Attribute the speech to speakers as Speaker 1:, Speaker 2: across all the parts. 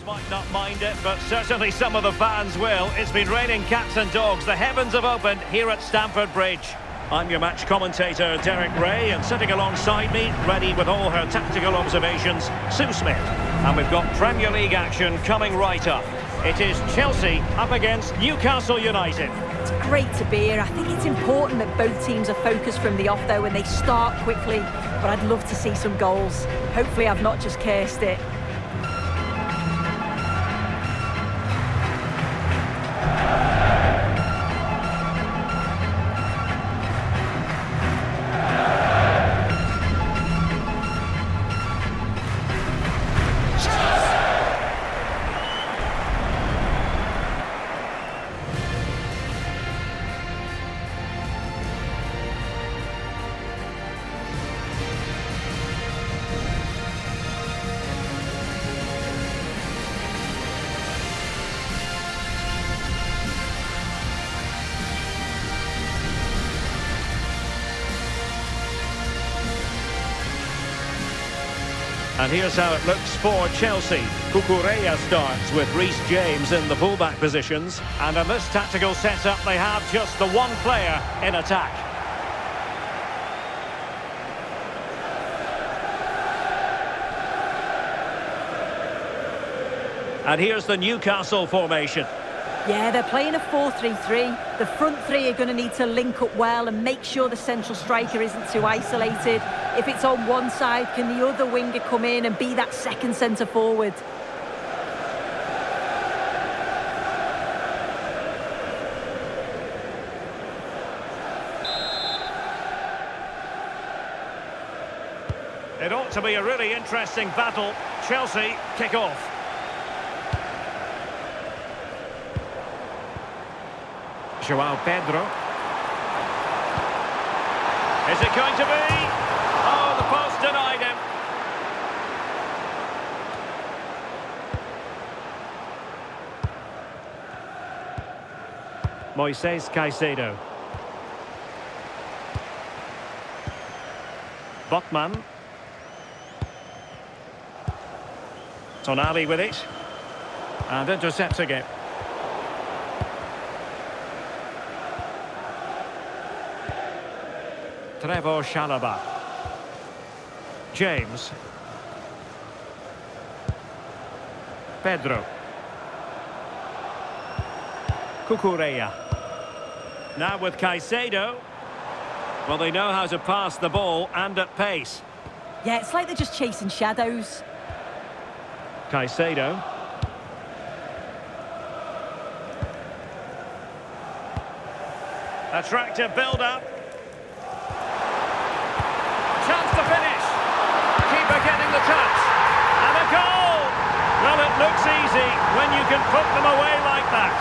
Speaker 1: players might not mind it, but certainly some of the fans will. It's been raining cats and dogs. The heavens have opened here at Stamford Bridge. I'm your match commentator, Derek Ray, and sitting alongside me, ready with all her tactical observations, Sue Smith. And we've got Premier League action coming right up. It is Chelsea up against Newcastle United.
Speaker 2: It's great to be here. I think it's important that both teams are focused from the off, though, and they start quickly. But I'd love to see some goals. Hopefully I've not just cursed it.
Speaker 1: And here's how it looks for Chelsea. Cucurella starts with Reece James in the fullback positions. And in this tactical setup, they have just the one player in attack. And here's the Newcastle formation.
Speaker 2: Yeah, they're playing a 4-3-3. The front three are going to need to link up well and make sure the central striker isn't too isolated. If it's on one side, can the other winger come in and be that second centre forward? It ought to be a really interesting battle. Chelsea kick off. João Pedro. Is it going to be? Oh, the post denied him. Moises Caicedo. Botman. Tonali with it. And intercepts again. Trevor Chalobah. James. Pedro. Cucurella. Now with Caicedo. Well, they know how to pass the ball and at pace. Yeah, it's like they're just chasing shadows. Caicedo. Attractive build-up. Chance to finish. Keeper getting the touch. And a goal! Well, it looks easy when you can put them away like that.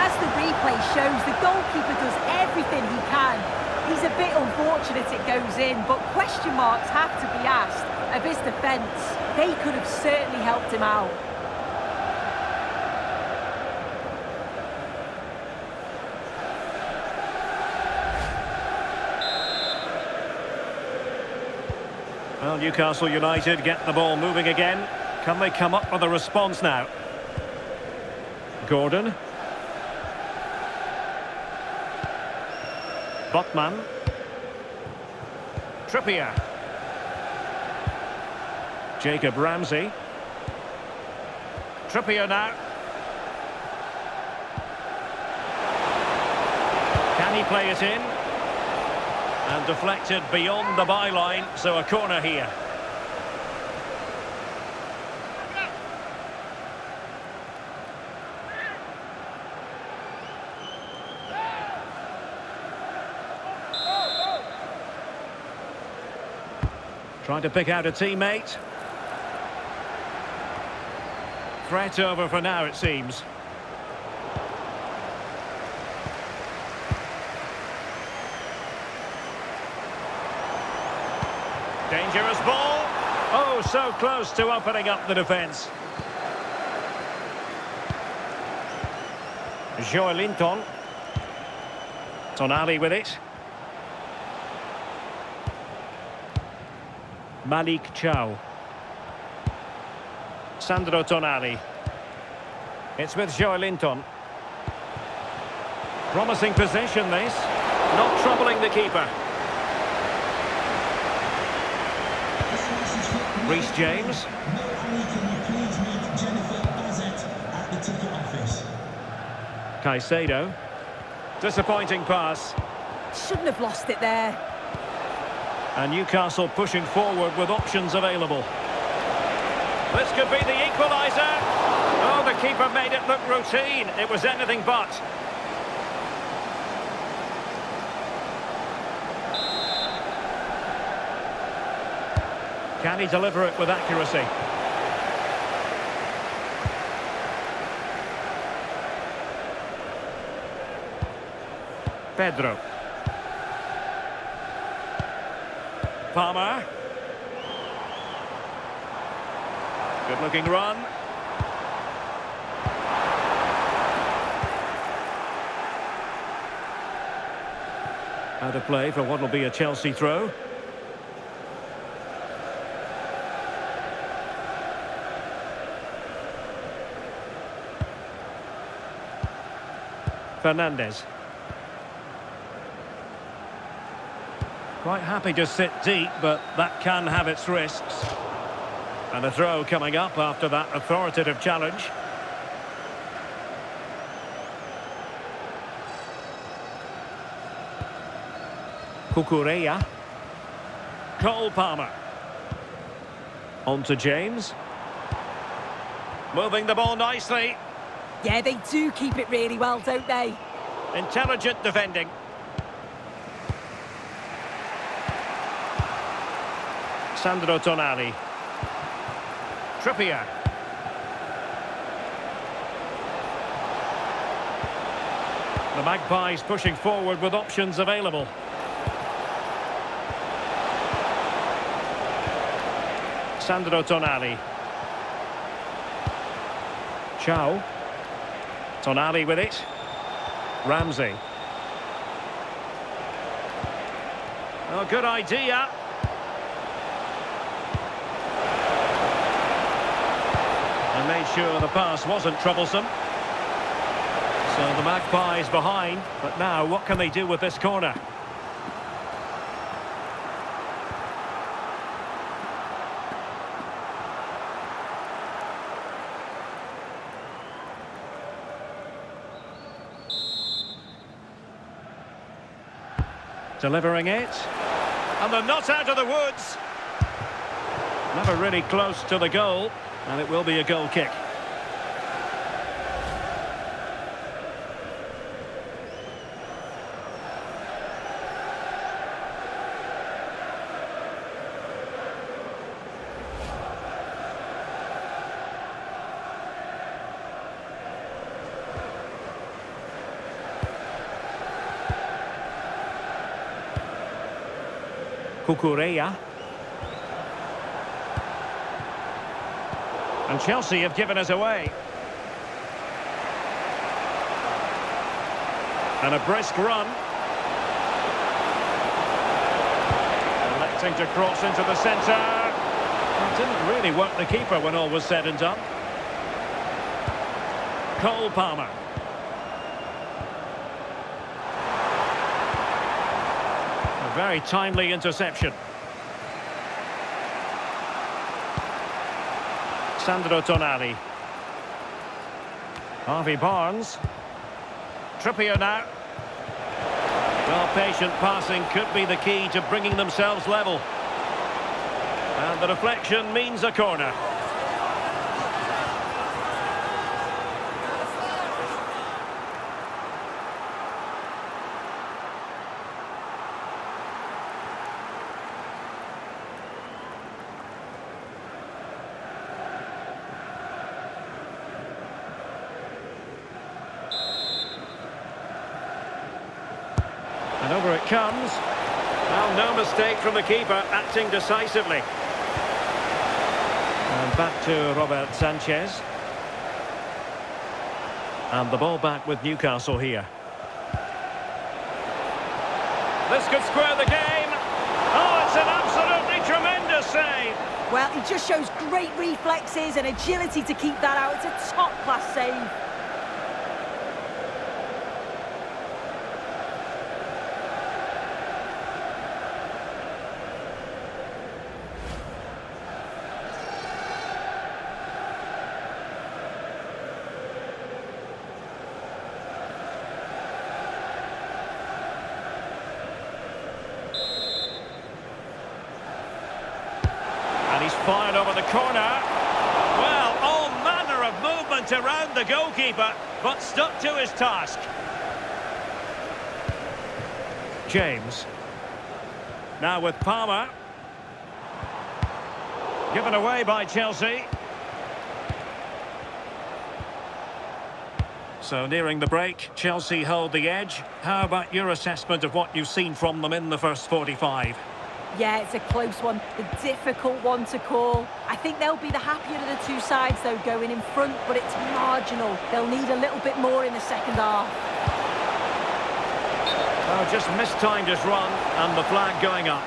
Speaker 2: As the replay shows, the goalkeeper does everything he can. He's a bit unfortunate it goes in, but question marks have to be asked of his defence. They could have certainly helped him out. Well, Newcastle United get the ball moving again. Can they come up with a response now? Gordon. Botman. Trippier. Jacob Ramsey. Trippier now. Can he play it in? And deflected beyond the byline, so a corner here. Trying to pick out a teammate. Threat over for now, it seems. Dangerous ball. Oh, so close to opening up the defence.
Speaker 1: Joelinton. Tonali with it. Malik Chow. Sandro Tonali. It's with Joelinton. Promising possession this. Not troubling the keeper. Reece James. Caicedo. Disappointing pass.
Speaker 2: Shouldn't have lost it there.
Speaker 1: And Newcastle pushing forward with options available. This could be the equaliser. Oh, the keeper made it look routine. It was anything but. Can he deliver it with accuracy? Pedro. Palmer. Good looking run. Out of play for what will be a Chelsea throw. Fernandes. Quite happy to sit deep, but that can have its risks. And a throw coming up after that authoritative challenge. Cucurella. Cole Palmer. On to James. Moving the ball nicely.
Speaker 2: Yeah, they do keep it really well, don't they?
Speaker 1: Intelligent defending. Sandro Tonali. Trippier. The Magpies pushing forward with options available. Sandro Tonali. Chow. Tonali with it. Ramsey. Oh, good idea. And made sure the pass wasn't troublesome. So the Magpies behind, but now what can they do with this corner? Delivering it. And they're not out of the woods. Never really close to the goal. And it will be a goal kick. Cucurella. And Chelsea have given us away. And a brisk run. Electing to cross into the centre. It didn't really work the keeper when all was said and done. Cole Palmer. A very timely interception. Sandro Tonali. Harvey Barnes. Trippier now. Well, patient passing could be the key to bringing themselves level. And the deflection means a corner. And over it comes. Well, no mistake from the keeper, acting decisively. And back to Robert Sanchez. And the ball back with Newcastle here. This could square the game. Oh, it's an absolutely tremendous save.
Speaker 2: Well, he just shows great reflexes and agility to keep that out. It's a top-class save.
Speaker 1: He's fired over the corner. Well, all manner of movement around the goalkeeper, but stuck to his task. James. Now with Palmer. Given away by Chelsea. So nearing the break, Chelsea hold the edge. How about your assessment of what you've seen from them in the first 45?
Speaker 2: Yeah, it's a close one, a difficult one to call. I think they'll be the happier of the two sides, though, going in front, but it's marginal. They'll need a little bit more in the second half.
Speaker 1: Oh, just mistimed his run, and the flag going up.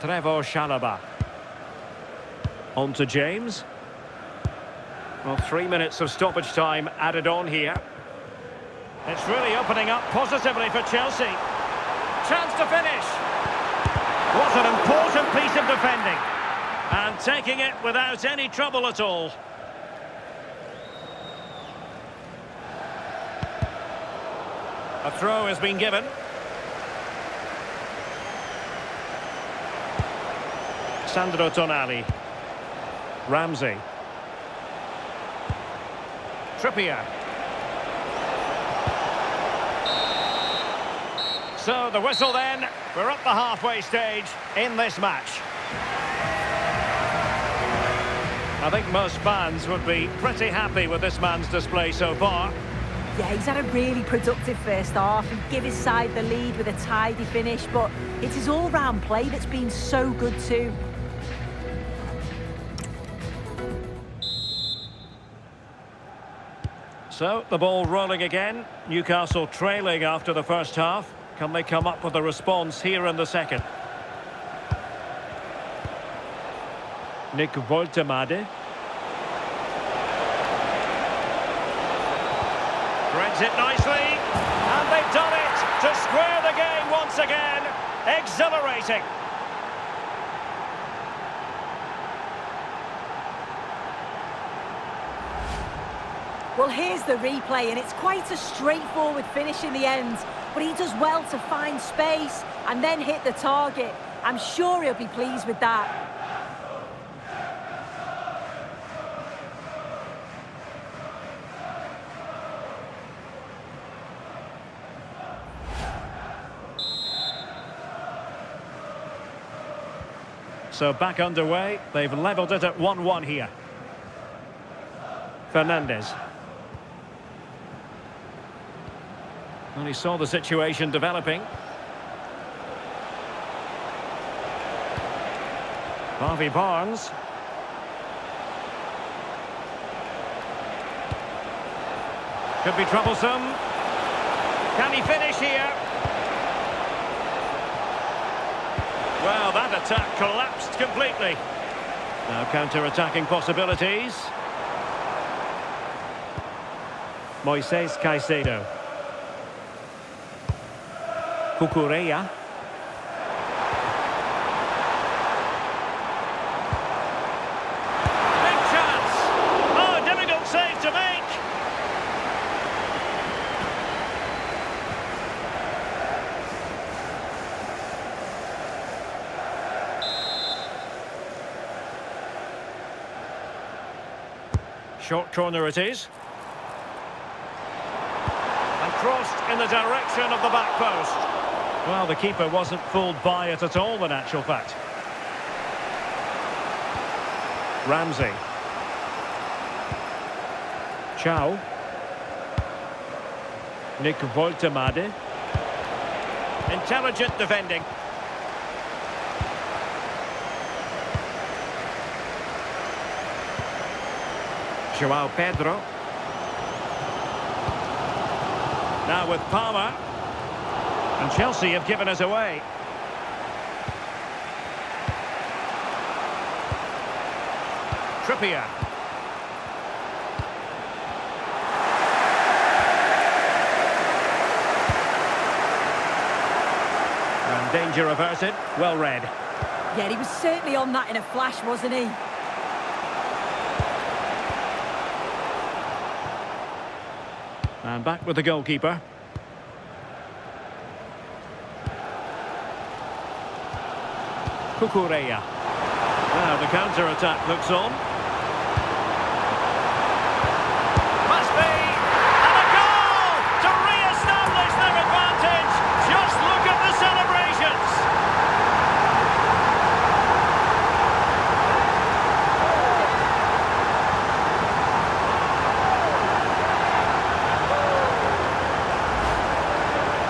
Speaker 1: Trevor Chalobah. On to James. Well, 3 minutes of stoppage time added on here. It's really opening up positively for Chelsea. Chance to finish. What an important piece of defending. And taking it without any trouble at all. A throw has been given. Sandro Tonali. Ramsey. Trippier. So the whistle then. We're up the halfway stage in this match. I think most fans would be pretty happy with this man's display so far.
Speaker 2: Yeah, he's had a really productive first half. He gave his side the lead with a tidy finish, but it's his all-round play that's been so good too.
Speaker 1: So, the ball rolling again. Newcastle trailing after the first half. Can they come up with a response here in the second? Nick Woltemade. Threads it nicely. And they've done it to square the game once again. Exhilarating.
Speaker 2: Well, here's the replay, and it's quite a straightforward finish in the end. But he does well to find space and then hit the target. I'm sure he'll be pleased with that.
Speaker 1: So back underway. They've levelled it at 1-1 here. Fernandes. And he saw the situation developing. Harvey Barnes. Could be troublesome. Can he finish here? Well, that attack collapsed completely. Now counter-attacking possibilities. Moises Caicedo. Cucurella. Big chance. Oh, difficult save to make. Short corner it is. And crossed in the direction of the back post. Well, the keeper wasn't fooled by it at all, in actual fact. Ramsey. Chow. Nick Woltemade. Intelligent defending. Joao Pedro. Now with Palmer. And Chelsea have given us away. Trippier. And danger averted. Well read.
Speaker 2: Yeah, he was certainly on that in a flash, wasn't he?
Speaker 1: And back with the goalkeeper. Cucurella. Now the counter-attack looks on. Must be! And a goal! To re-establish their advantage! Just look at the celebrations!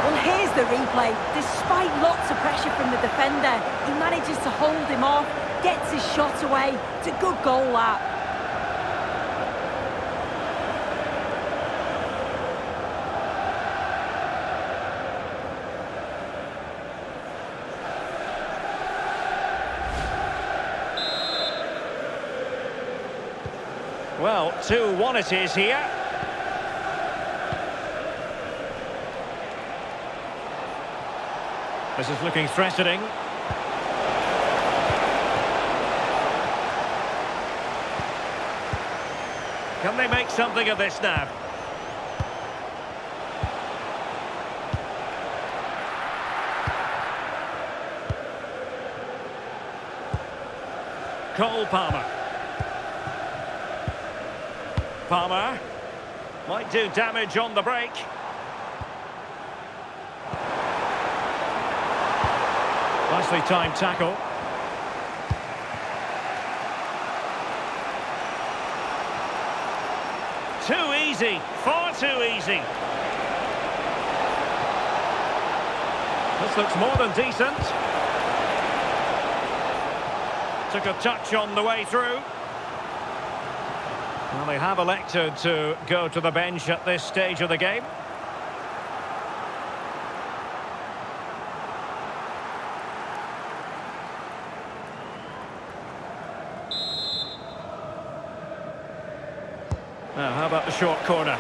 Speaker 2: Well, here's the replay. Despite lots of pressure from the defender, he manages to hold him off, gets his shot away. It's a good goal, that.
Speaker 1: Well, 2-1 it is here. This is looking threatening. Can they make something of this now? Cole Palmer. Palmer. Might do damage on the break. Nicely timed tackle. Too easy, far too easy. This looks more than decent. Took a touch on the way through. Well, they have elected to go to the bench at this stage of the game. Now, how about the short corner?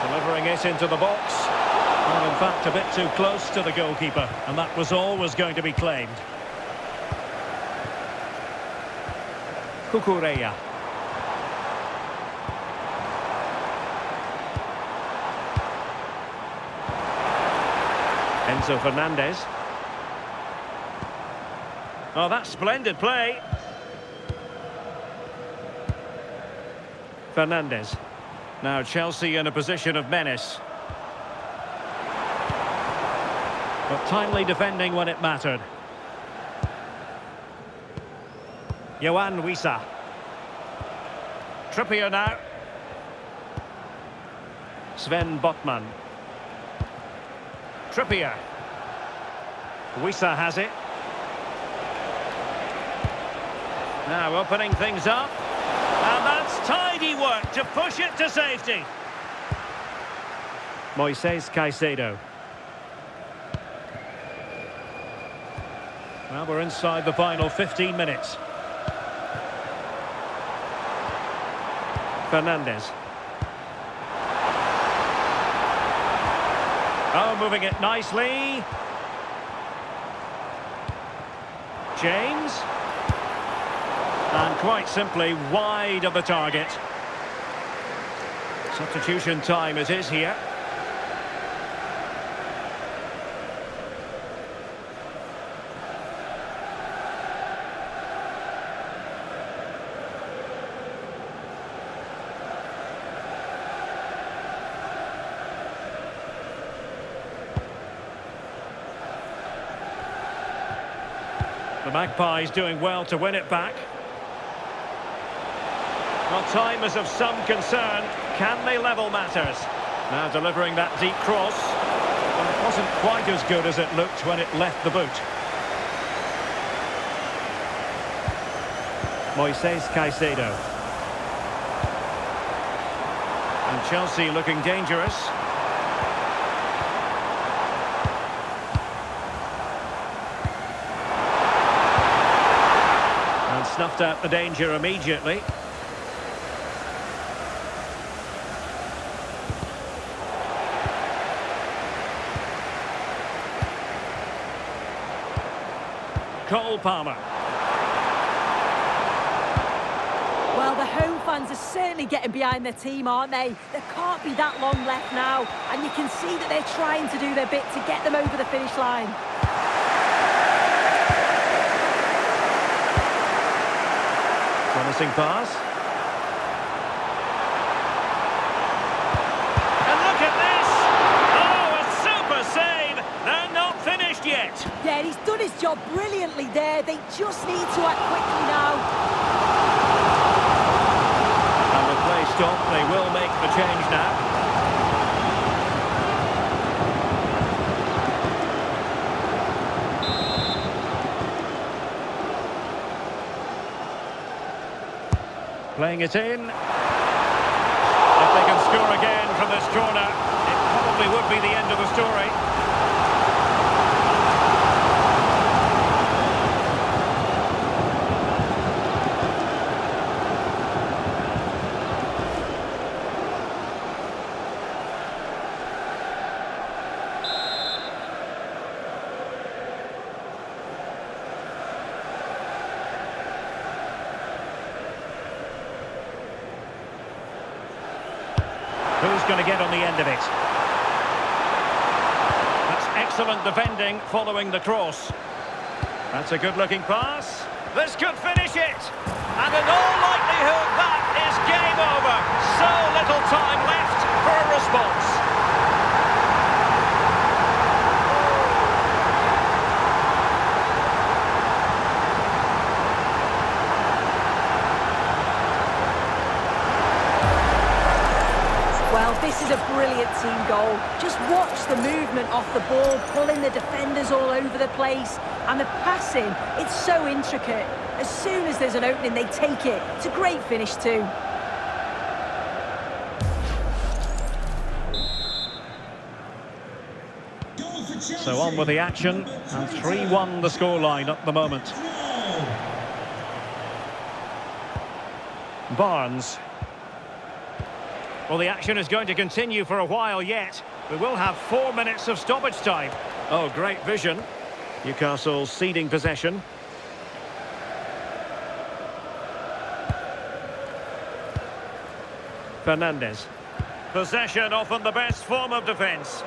Speaker 1: Delivering it into the box. Well, in fact, a bit too close to the goalkeeper, and that was always going to be claimed. Cucurella. Enzo Fernandez. Oh, that's splendid play. Fernandez. Now Chelsea in a position of menace. But timely defending when it mattered. Yohan Wissa. Trippier now. Sven Botman. Trippier. Wissa has it. Now opening things up. And that's tidy work to push it to safety. Moises Caicedo. Well, we're inside the final 15 minutes. Fernandez. Oh, moving it nicely. James. And quite simply wide of the target. Substitution time it is here. The Magpies doing well to win it back. Well, time is of some concern. Can they level matters? Now delivering that deep cross. Well, it wasn't quite as good as it looked when it left the boot. Moises Caicedo. And Chelsea looking dangerous. And snuffed out the danger immediately. Cole Palmer.
Speaker 2: Well, the home fans are certainly getting behind their team, aren't they? There can't be that long left now, and you can see that they're trying to do their bit to get them over the finish line.
Speaker 1: Promising pass. And look at this! Oh, a super save! They're not finished yet.
Speaker 2: Yeah, he's done his job brilliantly there. They just need to act quickly now.
Speaker 1: And the play stopped. They will make the change now. Playing it in. If they can score again from this corner, it probably would be the end of the story. Who's going to get on the end of it? That's excellent defending following the cross. That's a good-looking pass. This could finish it. And in all likelihood, that is game over. So little time left for a response.
Speaker 2: Well, this is a brilliant team goal. Just watch the movement off the ball, pulling the defenders all over the place. And the passing, it's so intricate. As soon as there's an opening, they take it. It's a great finish too.
Speaker 1: So on with the action, and 3-1 the scoreline at the moment. Barnes. Well, the action is going to continue for a while yet. We will have 4 minutes of stoppage time. Oh, great vision. Newcastle ceding possession. Fernandes. Possession, often the best form of defence.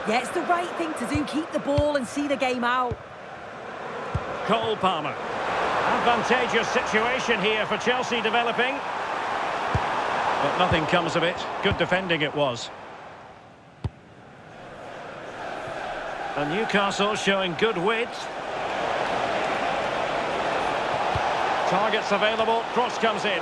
Speaker 2: Yeah, it's the right thing to do. Keep the ball and see the game out.
Speaker 1: Cole Palmer. Advantageous situation here for Chelsea developing. But nothing comes of it. Good defending it was. And Newcastle showing good width. Targets available. Cross comes in.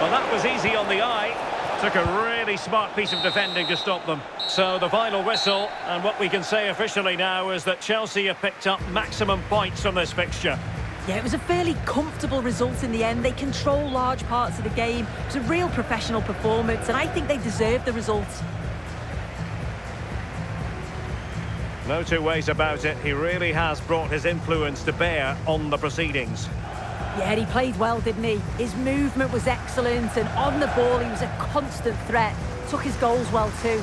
Speaker 1: Well, that was easy on the eye. Took a really smart piece of defending to stop them. So the final whistle, and what we can say officially now is that Chelsea have picked up maximum points from this fixture.
Speaker 2: Yeah, it was a fairly comfortable result in the end. They control large parts of the game. It was a real professional performance, and I think they deserved the result.
Speaker 1: No two ways about it. He really has brought his influence to bear on the proceedings.
Speaker 2: Yeah, he played well, didn't he? His movement was excellent, and on the ball he was a constant threat. Took his goals well too.